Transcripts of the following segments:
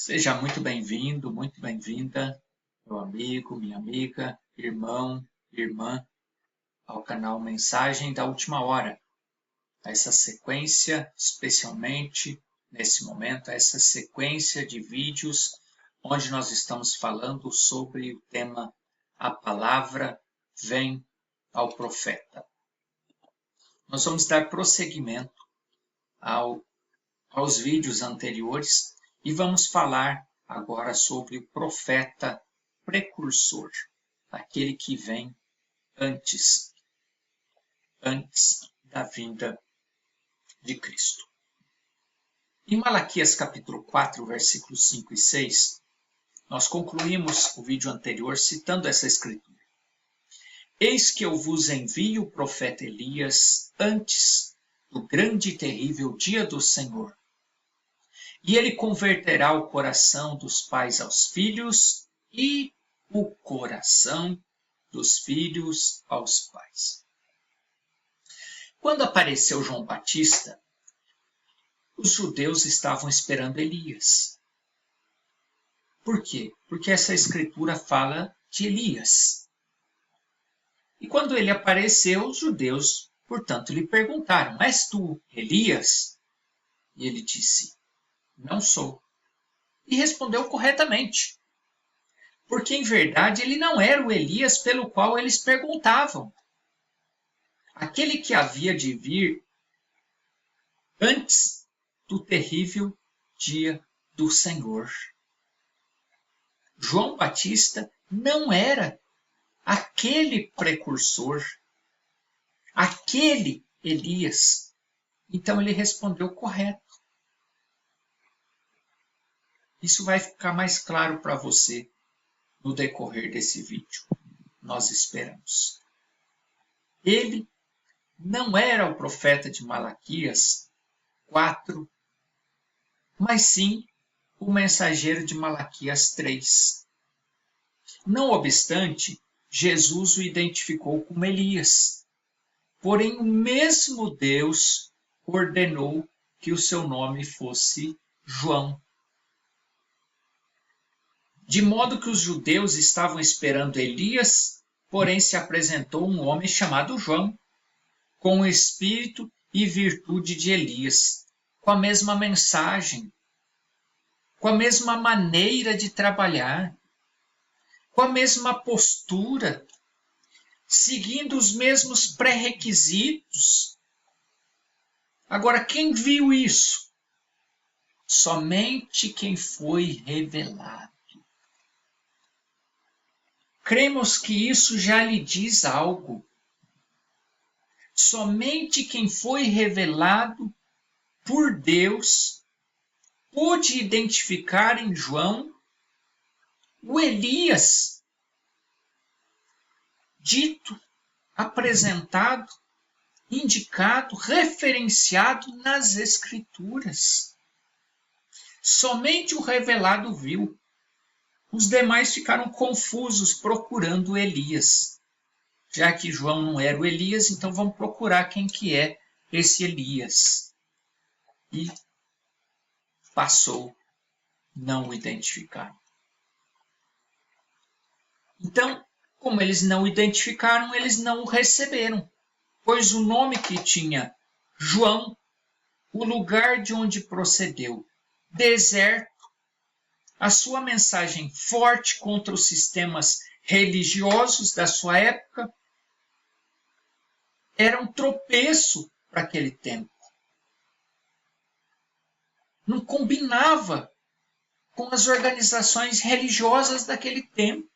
Seja muito bem-vindo, muito bem-vinda, meu amigo, minha amiga, irmão, irmã, ao canal Mensagem da Última Hora. A essa sequência, especialmente nesse momento, a essa sequência de vídeos onde nós estamos falando sobre o tema A Palavra Vem ao Profeta. Nós vamos dar prosseguimento aos vídeos anteriores e vamos falar agora sobre o profeta precursor, aquele que vem antes da vinda de Cristo. Em Malaquias capítulo 4, versículos 5 e 6, nós concluímos o vídeo anterior citando essa escritura. Eis que eu vos envio o profeta Elias antes do grande e terrível dia do Senhor. E ele converterá o coração dos pais aos filhos e o coração dos filhos aos pais. Quando apareceu João Batista, os judeus estavam esperando Elias. Por quê? Porque essa escritura fala de Elias. E quando ele apareceu, os judeus, portanto, lhe perguntaram: És tu Elias? E ele disse: Não sou. E respondeu corretamente. Porque, em verdade, ele não era o Elias pelo qual eles perguntavam. Aquele que havia de vir antes do terrível dia do Senhor. João Batista não era aquele precursor, aquele Elias. Então ele respondeu correto. Isso vai ficar mais claro para você no decorrer desse vídeo. Nós esperamos. Ele não era o profeta de Malaquias 4, mas sim o mensageiro de Malaquias 3. Não obstante, Jesus o identificou como Elias. Porém, o mesmo Deus ordenou que o seu nome fosse João. De modo que os judeus estavam esperando Elias, porém se apresentou um homem chamado João, com o espírito e virtude de Elias, com a mesma mensagem, com a mesma maneira de trabalhar, com a mesma postura, seguindo os mesmos pré-requisitos. Agora, quem viu isso? Somente quem foi revelado. Cremos que isso já lhe diz algo. Somente quem foi revelado por Deus pôde identificar em João o Elias dito, apresentado, indicado, referenciado nas Escrituras. Somente o revelado viu. Os demais ficaram confusos procurando Elias. Já que João não era o Elias, então vamos procurar quem que é esse Elias. E passou, não o identificaram. Então, como eles não o identificaram, eles não o receberam. Pois o nome que tinha João, o lugar de onde procedeu, deserto, a sua mensagem forte contra os sistemas religiosos da sua época, era um tropeço para aquele tempo. Não combinava com as organizações religiosas daquele tempo.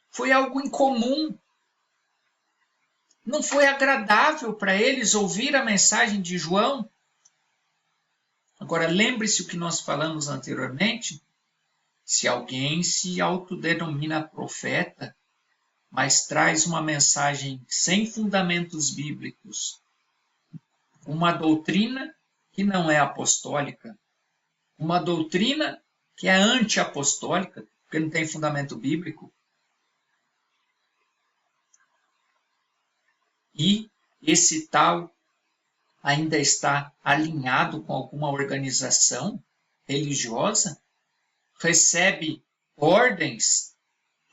Foi algo incomum. Não foi agradável para eles ouvir a mensagem de João. Agora, lembre-se o que nós falamos anteriormente. Se alguém se autodenomina profeta, mas traz uma mensagem sem fundamentos bíblicos, uma doutrina que não é apostólica, uma doutrina que é anti-apostólica, porque não tem fundamento bíblico, e esse tal ainda está alinhado com alguma organização, religiosa, recebe ordens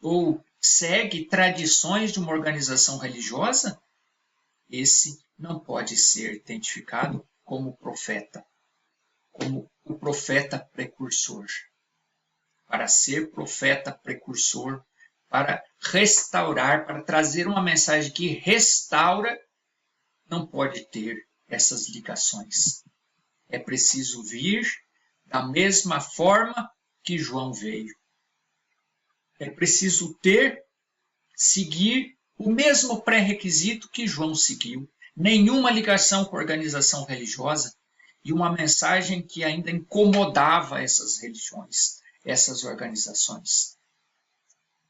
ou segue tradições de uma organização religiosa, esse não pode ser identificado como profeta, como o profeta precursor. Para ser profeta precursor, para restaurar, para trazer uma mensagem que restaura, não pode ter essas ligações. É preciso vir da mesma forma que João veio. É preciso seguir o mesmo pré-requisito que João seguiu. Nenhuma ligação com a organização religiosa e uma mensagem que ainda incomodava essas religiões, essas organizações.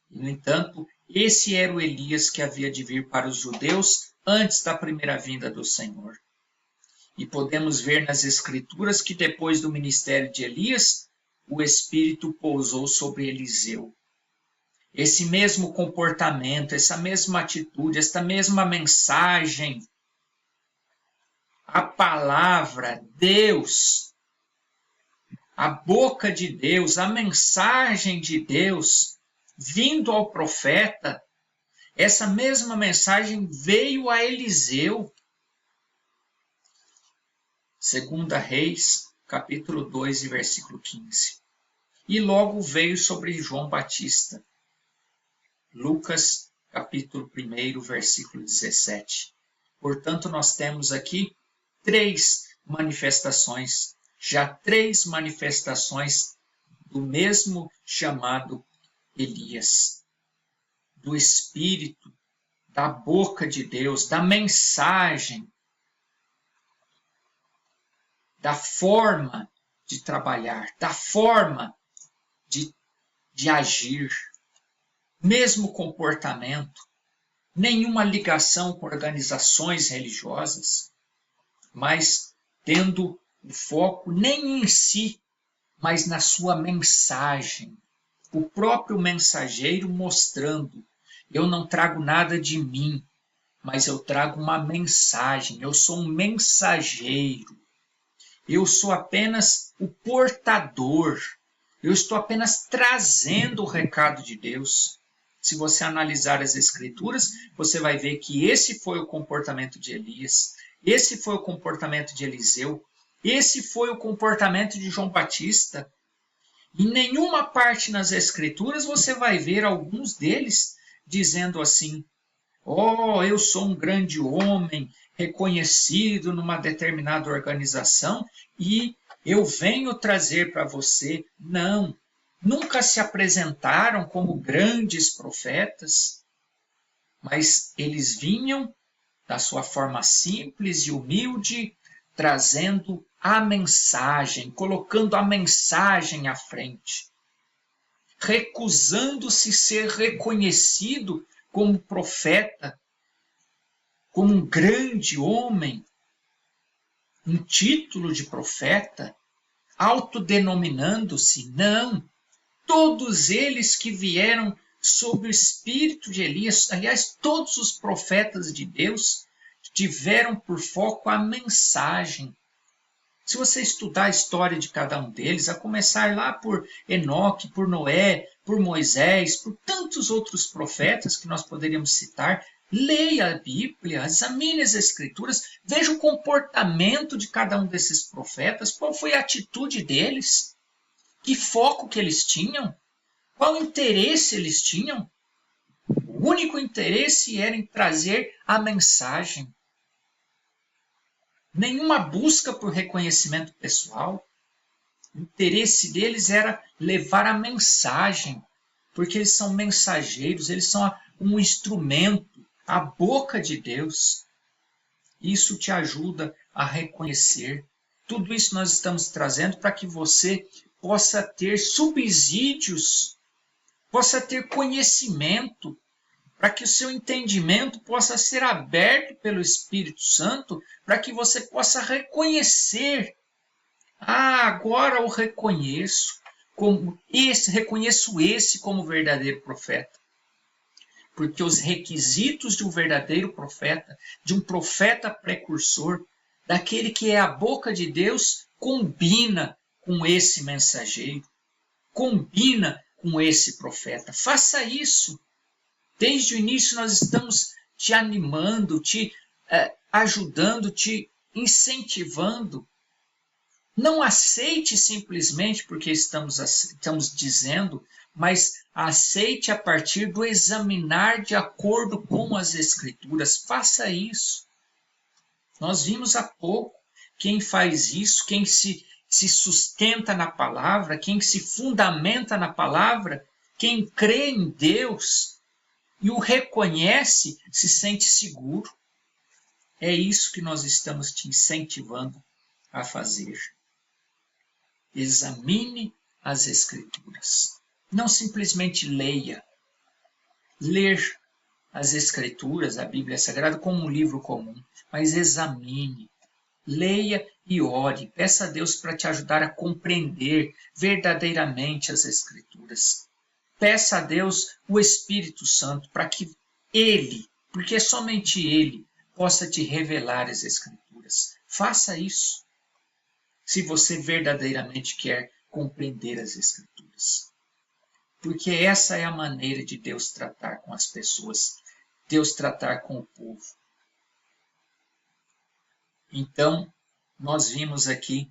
E, no entanto, esse era o Elias que havia de vir para os judeus antes da primeira vinda do Senhor. E podemos ver nas Escrituras que depois do ministério de Elias, o Espírito pousou sobre Eliseu. Esse mesmo comportamento, essa mesma atitude, esta mesma mensagem, a palavra, Deus, a boca de Deus, a mensagem de Deus, vindo ao profeta, essa mesma mensagem veio a Eliseu. 2 Reis, capítulo 2, versículo 15. E logo veio sobre João Batista. Lucas, capítulo 1, versículo 17. Portanto, nós temos aqui já três manifestações do mesmo chamado Elias, do Espírito, da boca de Deus, da mensagem, da forma de trabalhar, da forma de agir, mesmo comportamento, nenhuma ligação com organizações religiosas, mas tendo o foco nem em si, mas na sua mensagem. O próprio mensageiro mostrando: eu não trago nada de mim, mas eu trago uma mensagem, eu sou um mensageiro. Eu sou apenas o portador. Eu estou apenas trazendo o recado de Deus. Se você analisar as Escrituras, você vai ver que esse foi o comportamento de Elias, esse foi o comportamento de Eliseu, esse foi o comportamento de João Batista. Em nenhuma parte nas Escrituras você vai ver alguns deles dizendo assim: oh, eu sou um grande homem, reconhecido numa determinada organização e eu venho trazer para você. Não, nunca se apresentaram como grandes profetas, mas eles vinham da sua forma simples e humilde, trazendo a mensagem, colocando a mensagem à frente, recusando-se ser reconhecido como profeta, como um grande homem, um título de profeta, autodenominando-se. Não, todos eles que vieram sob o espírito de Elias, aliás, todos os profetas de Deus tiveram por foco a mensagem. Se você estudar a história de cada um deles, a começar lá por Enoque, por Noé, por Moisés, por tantos outros profetas que nós poderíamos citar, leia a Bíblia, examine as Escrituras, veja o comportamento de cada um desses profetas, qual foi a atitude deles, que foco que eles tinham, qual interesse eles tinham. O único interesse era em trazer a mensagem. Nenhuma busca por reconhecimento pessoal. O interesse deles era levar a mensagem, porque eles são mensageiros, eles são um instrumento, a boca de Deus. Isso te ajuda a reconhecer. Tudo isso nós estamos trazendo para que você possa ter subsídios, possa ter conhecimento, para que o seu entendimento possa ser aberto pelo Espírito Santo, para que você possa reconhecer. Ah, agora eu reconheço esse como verdadeiro profeta. Porque os requisitos de um verdadeiro profeta, de um profeta precursor, daquele que é a boca de Deus, combina com esse mensageiro, combina com esse profeta. Faça isso. Desde o início nós estamos te animando, te ajudando, te incentivando. Não aceite simplesmente porque estamos dizendo, mas aceite a partir do examinar de acordo com as Escrituras. Faça isso. Nós vimos há pouco quem faz isso, quem se sustenta na palavra, quem se fundamenta na palavra, quem crê em Deus e o reconhece, se sente seguro. É isso que nós estamos te incentivando a fazer. Examine as Escrituras. Não simplesmente leia. Ler as Escrituras, a Bíblia Sagrada, como um livro comum, mas examine. Leia e ore. Peça a Deus para te ajudar a compreender verdadeiramente as Escrituras. Peça a Deus o Espírito Santo para que Ele, porque somente Ele, possa te revelar as Escrituras. Faça isso, se você verdadeiramente quer compreender as Escrituras. Porque essa é a maneira de Deus tratar com as pessoas, Deus tratar com o povo. Então, nós vimos aqui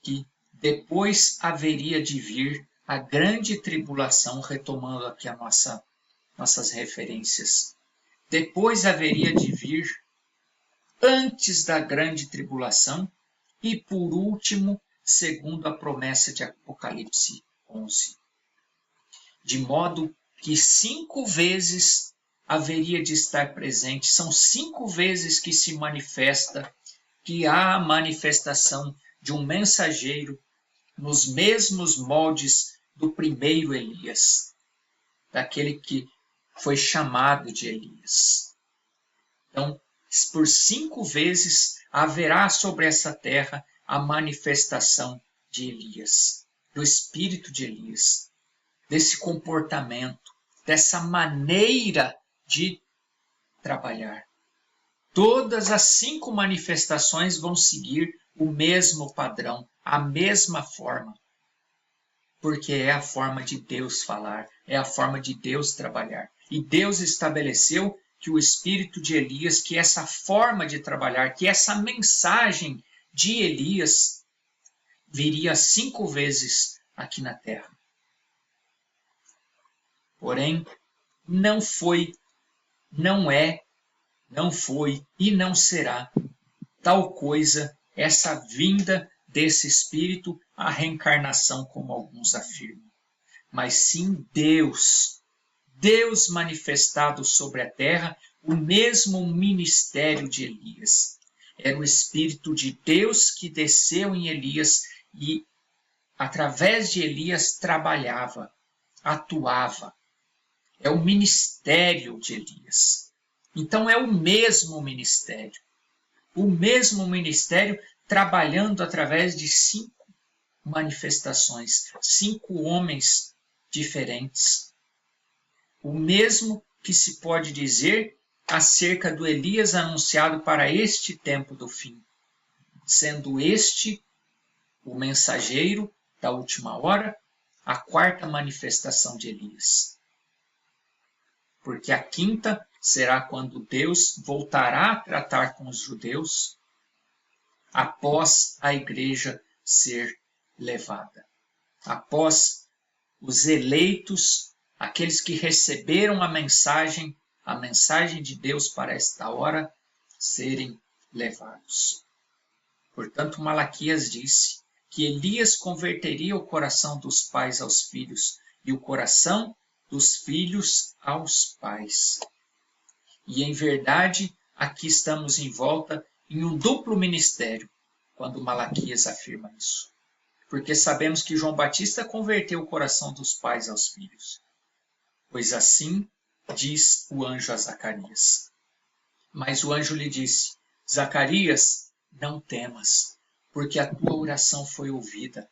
que depois haveria de vir a grande tribulação, retomando aqui nossas referências. Depois haveria de vir, antes da grande tribulação, e por último, segundo a promessa de Apocalipse 11. De modo que 5 vezes haveria de estar presente, são 5 vezes que se manifesta, que há a manifestação de um mensageiro nos mesmos moldes do primeiro Elias, daquele que foi chamado de Elias. Então, por 5 vezes haverá sobre essa terra a manifestação de Elias, do espírito de Elias, desse comportamento, dessa maneira de trabalhar. Todas as 5 manifestações vão seguir o mesmo padrão, a mesma forma, porque é a forma de Deus falar, é a forma de Deus trabalhar. E Deus estabeleceu que o espírito de Elias, que essa forma de trabalhar, que essa mensagem de Elias viria 5 vezes aqui na terra. Porém, não foi, não é, não foi e não será tal coisa essa vinda desse espírito, a reencarnação, como alguns afirmam. Mas sim Deus manifestado sobre a terra, o mesmo ministério de Elias. Era o Espírito de Deus que desceu em Elias e, através de Elias, trabalhava, atuava. É o ministério de Elias. Então é o mesmo ministério. O mesmo ministério trabalhando através de 5 manifestações, 5 homens diferentes. O mesmo que se pode dizer acerca do Elias anunciado para este tempo do fim, sendo este o mensageiro da última hora, a 4ª manifestação de Elias. Porque a 5ª será quando Deus voltará a tratar com os judeus após a igreja ser levada, após os eleitos, aqueles que receberam a mensagem de Deus para esta hora, serem levados. Portanto, Malaquias disse que Elias converteria o coração dos pais aos filhos e o coração dos filhos aos pais. E, em verdade, aqui estamos em volta em um duplo ministério, quando Malaquias afirma isso. Porque sabemos que João Batista converteu o coração dos pais aos filhos. Pois assim diz o anjo a Zacarias. Mas o anjo lhe disse: Zacarias, não temas, porque a tua oração foi ouvida.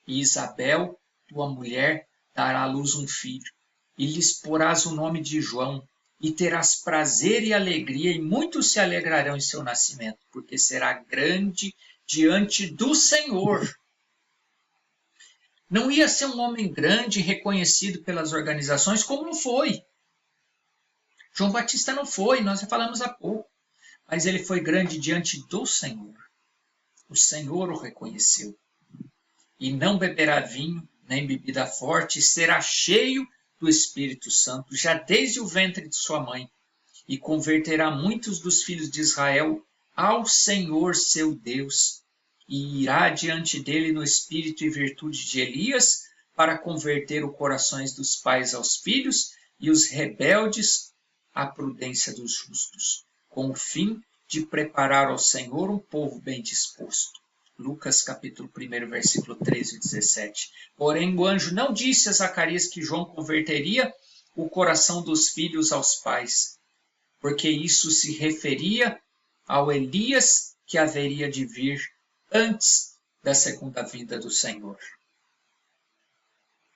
E Isabel, tua mulher, dará à luz um filho, e lhes porás o nome de João, e terás prazer e alegria, e muitos se alegrarão em seu nascimento, porque será grande diante do Senhor. Não ia ser um homem grande, reconhecido pelas organizações, como não foi. João Batista não foi, nós já falamos há pouco. Mas ele foi grande diante do Senhor. O Senhor o reconheceu. E não beberá vinho, nem bebida forte, será cheio do Espírito Santo, já desde o ventre de sua mãe, e converterá muitos dos filhos de Israel ao Senhor seu Deus, e irá diante dele no espírito e virtude de Elias, para converter os corações dos pais aos filhos e os rebeldes à prudência dos justos, com o fim de preparar ao Senhor um povo bem disposto. Lucas capítulo 1, versículo 13 e 17. Porém, o anjo não disse a Zacarias que João converteria o coração dos filhos aos pais, porque isso se referia ao Elias que haveria de vir antes da segunda vinda do Senhor.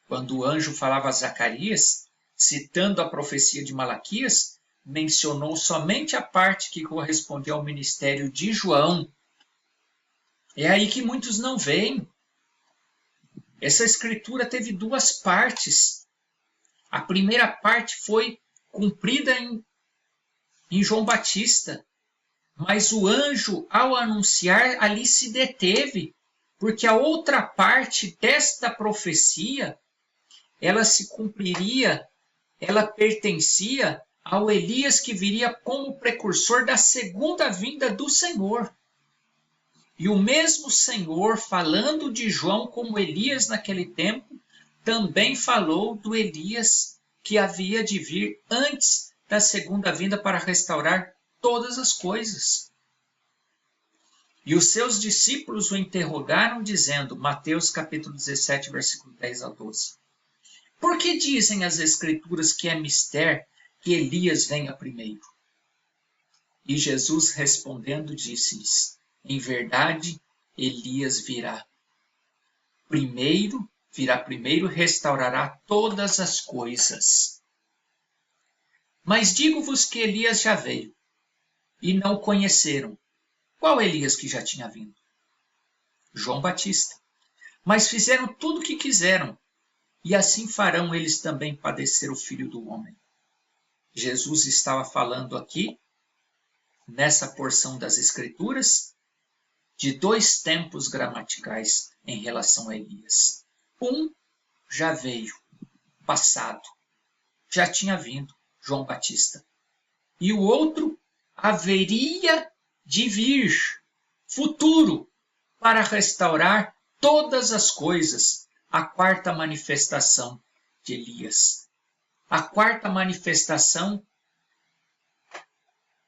Quando o anjo falava a Zacarias, citando a profecia de Malaquias, mencionou somente a parte que correspondia ao ministério de João. É aí que muitos não veem. Essa escritura teve duas partes. A primeira parte foi cumprida em João Batista, mas o anjo, ao anunciar, ali se deteve, porque a outra parte desta profecia, ela se cumpriria, ela pertencia ao Elias que viria como precursor da segunda vinda do Senhor. E o mesmo Senhor, falando de João como Elias naquele tempo, também falou do Elias que havia de vir antes da segunda vinda para restaurar todas as coisas. E os seus discípulos o interrogaram, dizendo, Mateus capítulo 17, versículo 10 a 12. Por que dizem as Escrituras que é mister que Elias venha primeiro? E Jesus respondendo disse-lhes, em verdade, Elias virá primeiro e restaurará todas as coisas. Mas digo-vos que Elias já veio, e não conheceram. Qual Elias que já tinha vindo? João Batista. Mas fizeram tudo o que quiseram, e assim farão eles também padecer o Filho do Homem. Jesus estava falando aqui, nessa porção das Escrituras, de dois tempos gramaticais em relação a Elias. Um já veio, passado, já tinha vindo, João Batista. E o outro haveria de vir, futuro, para restaurar todas as coisas, a quarta manifestação de Elias. A quarta manifestação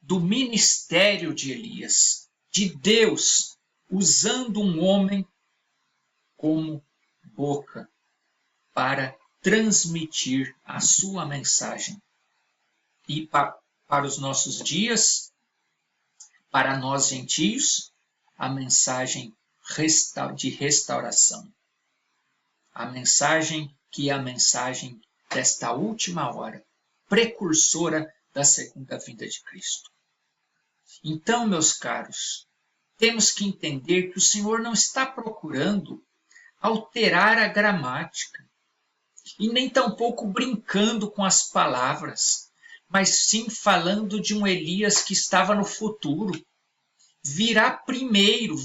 do ministério de Elias, de Deus, usando um homem como boca para transmitir a sua mensagem. E para os nossos dias, para nós gentios, a mensagem de restauração. A mensagem que é a mensagem desta última hora, precursora da segunda vinda de Cristo. Então, meus caros, temos que entender que o Senhor não está procurando alterar a gramática e nem tampouco brincando com as palavras, mas sim falando de um Elias que estava no futuro. Virá primeiro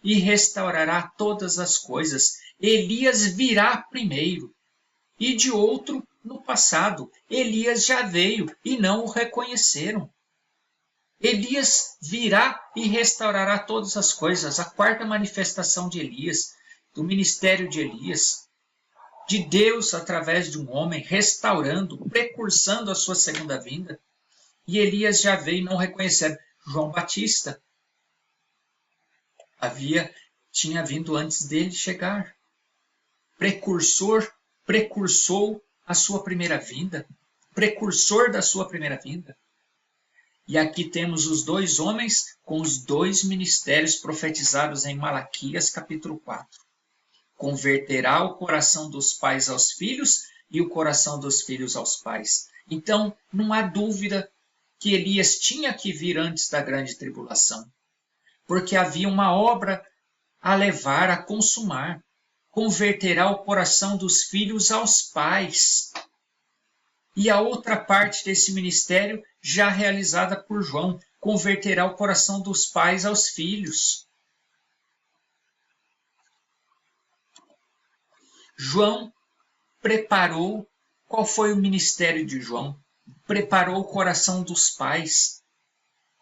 e restaurará todas as coisas. Elias virá primeiro. E de outro, no passado, Elias já veio e não o reconheceram. Elias virá e restaurará todas as coisas. A quarta manifestação de Elias, do ministério de Elias, de Deus através de um homem, restaurando, precursando a sua segunda vinda. E Elias já veio e não reconheceram. João Batista tinha vindo antes dele chegar. Precursou a sua primeira vinda. Precursor da sua primeira vinda. E aqui temos os dois homens com os dois ministérios profetizados em Malaquias capítulo 4. Converterá o coração dos pais aos filhos e o coração dos filhos aos pais. Então, não há dúvida que Elias tinha que vir antes da grande tribulação, porque havia uma obra a levar, a consumar. converterá o coração dos filhos aos pais. E a outra parte desse ministério, já realizada por João, converterá o coração dos pais aos filhos. João preparou, qual foi o ministério de João? Preparou o coração dos pais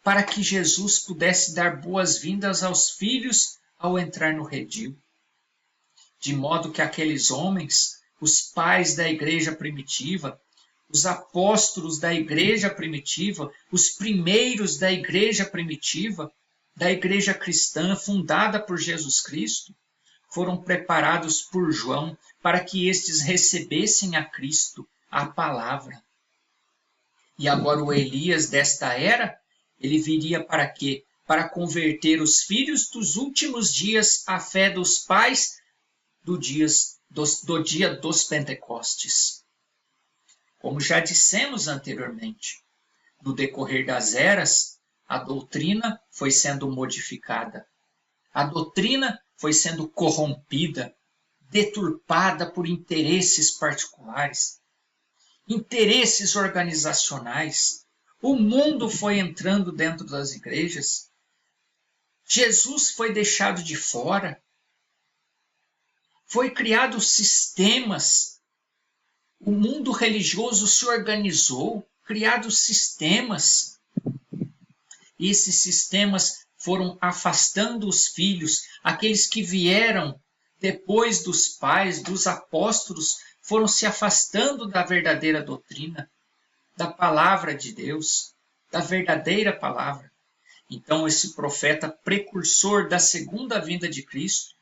para que Jesus pudesse dar boas-vindas aos filhos ao entrar no redil. De modo que aqueles homens, os pais da igreja primitiva, os apóstolos da igreja primitiva, os primeiros da igreja primitiva, da igreja cristã fundada por Jesus Cristo, foram preparados por João para que estes recebessem a Cristo, a palavra. E agora o Elias desta era, ele viria para quê? Para converter os filhos dos últimos dias à fé dos pais do dia dos Pentecostes. Como já dissemos anteriormente, no decorrer das eras, a doutrina foi sendo modificada. A doutrina foi sendo corrompida, deturpada por interesses particulares, interesses organizacionais. O mundo foi entrando dentro das igrejas. Jesus foi deixado de fora. Foi criado sistemas. O mundo religioso se organizou, criados sistemas. E esses sistemas foram afastando os filhos, aqueles que vieram depois dos pais, dos apóstolos, foram se afastando da verdadeira doutrina, da palavra de Deus, da verdadeira palavra. Então, esse profeta precursor da segunda vinda de Cristo,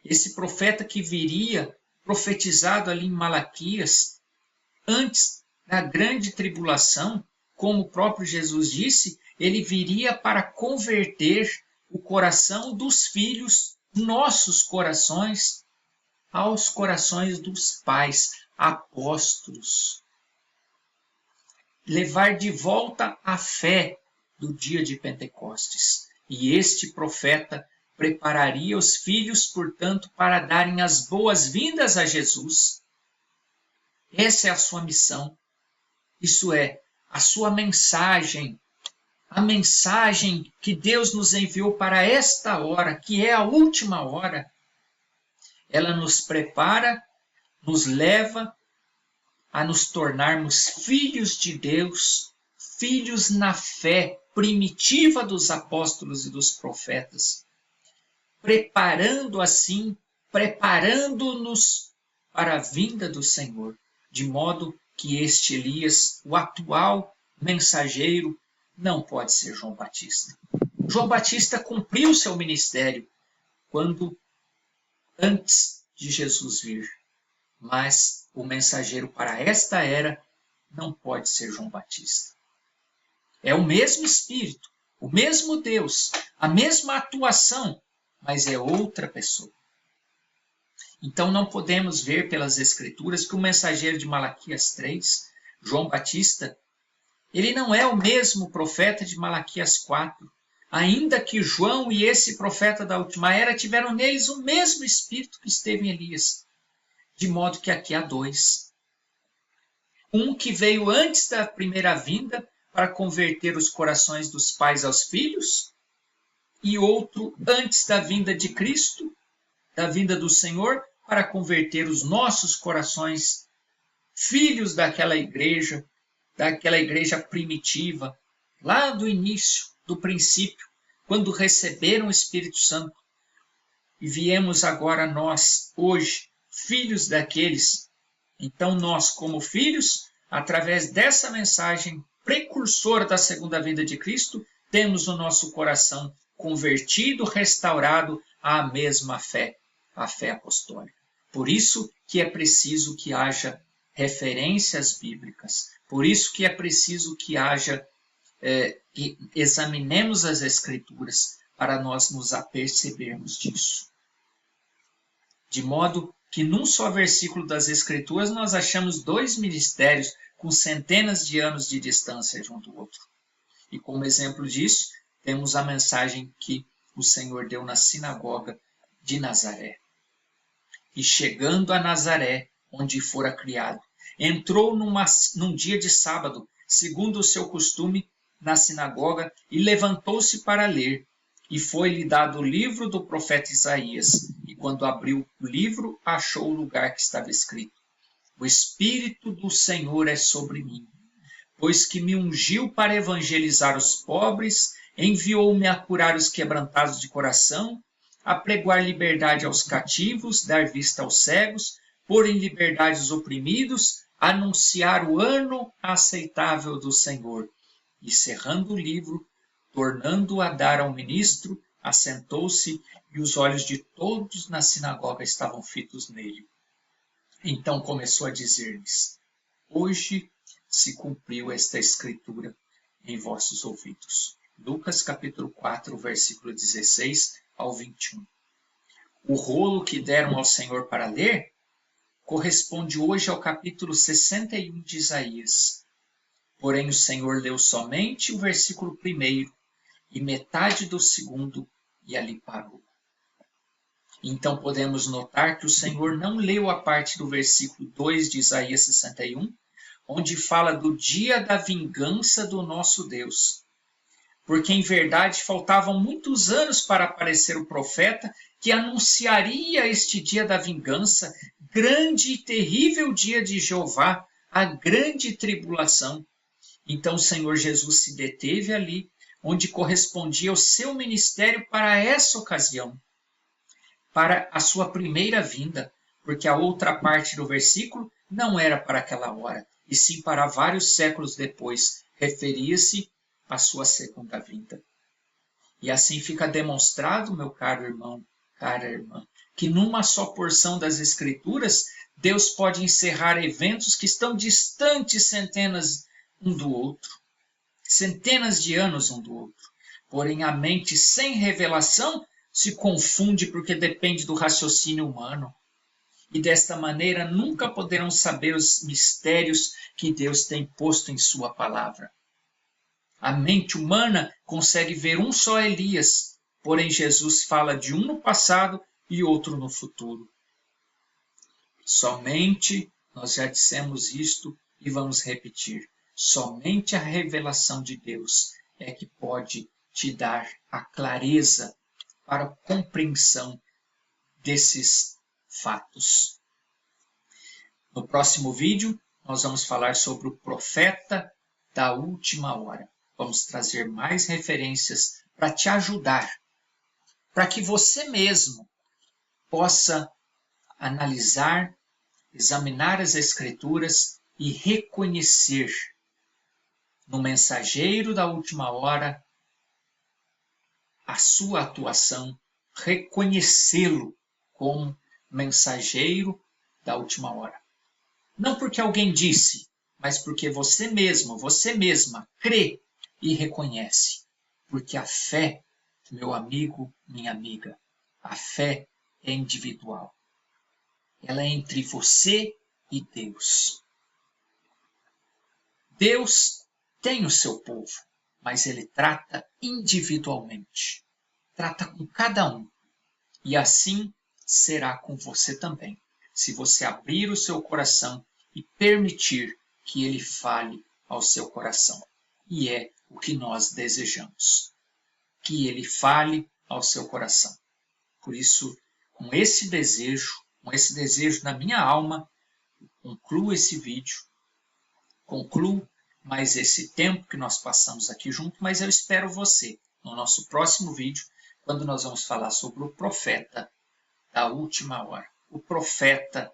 esse profeta que viria profetizado ali em Malaquias, antes da grande tribulação, como o próprio Jesus disse, ele viria para converter o coração dos filhos, nossos corações, aos corações dos pais, apóstolos. Levar de volta a fé do dia de Pentecostes. E este profeta prepararia os filhos, portanto, para darem as boas-vindas a Jesus. Essa é a sua missão. Isso é, a sua mensagem, a mensagem que Deus nos enviou para esta hora, que é a última hora. Ela nos prepara, nos leva a nos tornarmos filhos de Deus, filhos na fé primitiva dos apóstolos e dos profetas, preparando-nos para a vinda do Senhor, de modo que este Elias, o atual mensageiro, não pode ser João Batista. João Batista cumpriu seu ministério antes de Jesus vir, mas o mensageiro para esta era não pode ser João Batista. É o mesmo Espírito, o mesmo Deus, a mesma atuação, mas é outra pessoa. Então não podemos ver pelas Escrituras que o mensageiro de Malaquias 3, João Batista, ele não é o mesmo profeta de Malaquias 4, ainda que João e esse profeta da última era tiveram neles o mesmo Espírito que esteve em Elias. De modo que aqui há dois. Um que veio antes da primeira vinda para converter os corações dos pais aos filhos, e outro antes da vinda de Cristo, da vinda do Senhor, para converter os nossos corações, filhos daquela igreja primitiva, lá do início, do princípio, quando receberam o Espírito Santo. E viemos agora nós, hoje, filhos daqueles. Então nós, como filhos, através dessa mensagem precursora da segunda vinda de Cristo, temos o nosso coração convertido, restaurado à mesma fé, a fé apostólica. Por isso que é preciso que haja referências bíblicas. Por isso que é preciso que que examinemos as Escrituras para nós nos apercebermos disso. De modo que num só versículo das Escrituras nós achamos dois ministérios com centenas de anos de distância de um do outro. E como exemplo disso, temos a mensagem que o Senhor deu na sinagoga de Nazaré. E chegando a Nazaré, onde fora criado, entrou num dia de sábado, segundo o seu costume, na sinagoga, e levantou-se para ler. E foi-lhe dado o livro do profeta Isaías. E quando abriu o livro, achou o lugar que estava escrito: O Espírito do Senhor é sobre mim, pois que me ungiu para evangelizar os pobres, enviou-me a curar os quebrantados de coração, a pregoar liberdade aos cativos, dar vista aos cegos, pôr em liberdade os oprimidos, anunciar o ano aceitável do Senhor. E cerrando o livro, tornando-o a dar ao ministro, assentou-se, e os olhos de todos na sinagoga estavam fitos nele. Então começou a dizer-lhes: Hoje se cumpriu esta escritura em vossos ouvidos. Lucas capítulo 4, versículo 16 ao 21. O rolo que deram ao Senhor para ler corresponde hoje ao capítulo 61 de Isaías. Porém o Senhor leu somente o versículo 1 e metade do 2 e ali parou. Então podemos notar que o Senhor não leu a parte do versículo 2 de Isaías 61, onde fala do dia da vingança do nosso Deus. Porque, em verdade, faltavam muitos anos para aparecer o profeta que anunciaria este dia da vingança, grande e terrível dia de Jeová, a grande tribulação. Então o Senhor Jesus se deteve ali, onde correspondia o seu ministério para essa ocasião, para a sua primeira vinda, porque a outra parte do versículo não era para aquela hora, e sim para vários séculos depois, referia-se à sua segunda vinda. E assim fica demonstrado, meu caro irmão, cara irmã, que numa só porção das Escrituras, Deus pode encerrar eventos que estão distantes centenas um do outro, centenas de anos um do outro. Porém, a mente sem revelação se confunde porque depende do raciocínio humano. E desta maneira nunca poderão saber os mistérios que Deus tem posto em sua palavra. A mente humana consegue ver um só Elias, porém Jesus fala de um no passado e outro no futuro. Somente, nós já dissemos isto e vamos repetir, somente a revelação de Deus é que pode te dar a clareza para a compreensão desses fatos. No próximo vídeo, nós vamos falar sobre o profeta da última hora. Vamos trazer mais referências para te ajudar, para que você mesmo possa analisar, examinar as Escrituras e reconhecer no mensageiro da última hora a sua atuação, reconhecê-lo como mensageiro da última hora. Não porque alguém disse, mas porque você mesmo, você mesma crê e reconhece. Porque a fé, meu amigo, minha amiga, a fé é individual. Ela é entre você e Deus. Deus tem o seu povo, mas ele trata individualmente. Trata com cada um. E assim será com você também, se você abrir o seu coração e permitir que ele fale ao seu coração. E é o que nós desejamos, que ele fale ao seu coração. Por isso, com esse desejo na minha alma, concluo esse vídeo, concluo mais esse tempo que nós passamos aqui junto, mas eu espero você no nosso próximo vídeo, quando nós vamos falar sobre o profeta da última hora, o profeta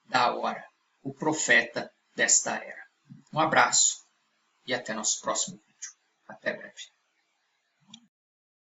da hora, o profeta desta era. Um abraço e até nosso próximo vídeo. Até breve.